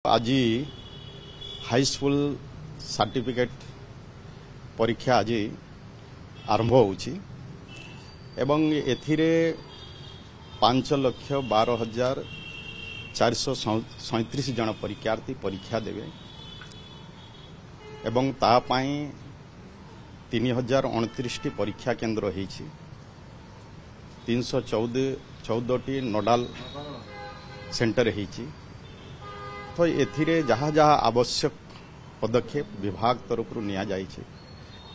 आज high school certificate परीक्षा आज आरंभ होउछि एवं एथिरे 5,12,437 जन परीक्षार्थी परीक्षा देवे एवं तापाई 3,029 परीक्षा केन्द्र होइछि 314 नोडाल सेंटर होइछि। तो एथिरे जहाँ जहाँ आवश्यक पदक्षेप विभाग तरफ निया जाइछे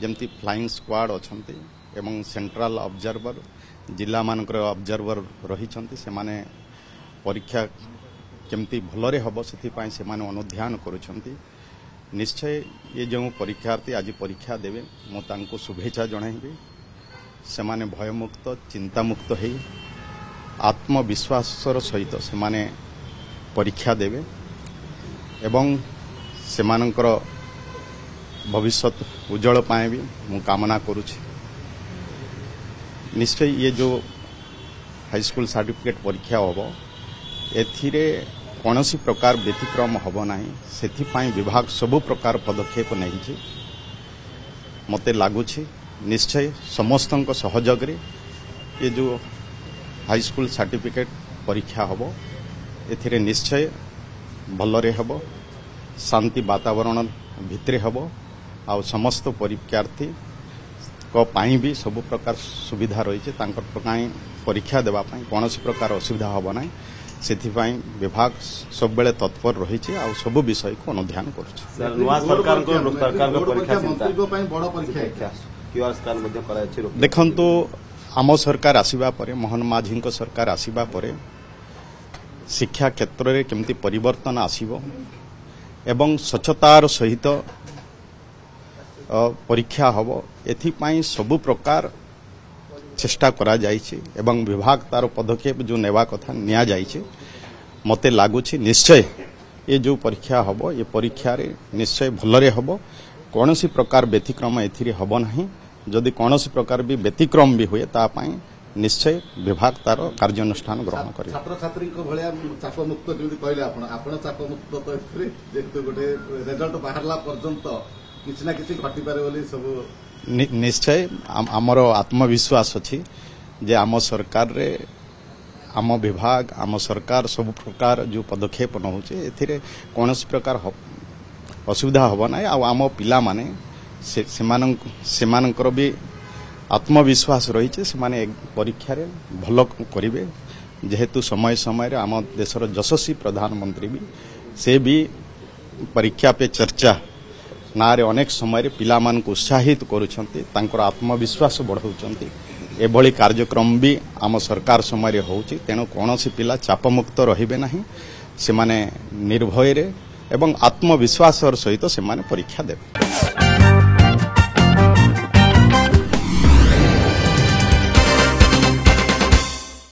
जेमती फ्लाइंग स्क्वाड अछंती एवं सेंट्रल ऑब्जर्वर जिला मानकर ऑब्जर्वर रही से माने परीक्षा केमती भलरे हबो सेथि पई से माने अनुध्यान करूछंती। निश्चय ये जो परीक्षार्थी आज परीक्षा देवे मो तांको शुभेच्छा जणाइबे से माने भयमुक्त चिंतामुक्त है आत्मविश्वासर सहित से माने परीक्षा देवे एवं सेमानंकर भविष्य उज्जवल पाए भी मु कामना करुछि। निश्चय ये जो हाई स्कूल सर्टिफिकेट परीक्षा होबो एथिरे कौनसी प्रकार व्यतिक्रम होबो नाही सेथिपाई विभाग सबु प्रकार पदक्षेप नहिछि। मते लागुछि निश्चय समस्तक सहयोग रे ये जो हाई स्कूल सर्टिफिकेट परीक्षा होबो एथिरे निश्चय भलरे हबो शांति वातावरण भितरे हबो आ समस्त परीक्षार्थी को पाई भी सब प्रकार सुविधा रही है परीक्षा देवा कौन प्रकार असुविधा हम ना से विभाग सब बेले तत्पर रही है आ सब विषय को अनुध्यान कर देखु आम सरकार आसवा मोहन माझी सरकार आसवा शिक्षा क्षेत्र में केमती परिवर्तन आसीबो एवं स्वच्छतार सहित परीक्षा हम एथिपाई सबु प्रकार चेष्टा करा जाइछि एवं विभाग तार पदक्षेप जो नेवा कथा निया जाइछि। मते लागुछि निश्चय ये जो परीक्षा हम ये परीक्षा रे निश्चय भलरे हम कौनसी प्रकार व्यतिक्रम एथिरे हबो नाही। जदि कौनसी प्रकार भी व्यतिक्रम भी हुए तापाई निश्चय विभाग तार कार्यानुष्ठान ग्रहण करे। छात्र छात्री को भलिया चाप मुक्त जदि कहले आपण चाप मुक्त तो एथरे जेतो गोटे रिजल्ट बाहरला पर्यंत किछ ना किछ घटी पारे बोली सब निश्चय आमर आत्मविश्वास अछि जे आम सरकार रे आम विभाग आम सरकार सब प्रकार जो पदक्षेप नहोचे एथिरे कोनोसी प्रकार असुविधा हबो नै। आ आम पिला माने सेमानकर भी आत्मविश्वास रही से माने परीक्षा रे भल करिवे जेहेतु समय समय रे आम देशर यशस्वी प्रधानमंत्री भी से भी परीक्षा पे चर्चा ना रे अनेक समय रे पिला मान को उत्साहित करूछंती तांकर आत्मविश्वास बढ़ाउछंती एभली कार्यक्रम भी आम सरकार समय रे होउची। तेणु कोनोसी पिला चापमुक्त रहिबे नाही से माने निर्भय रे एवं आत्मविश्वासर सहित से माने परीक्षा देबे।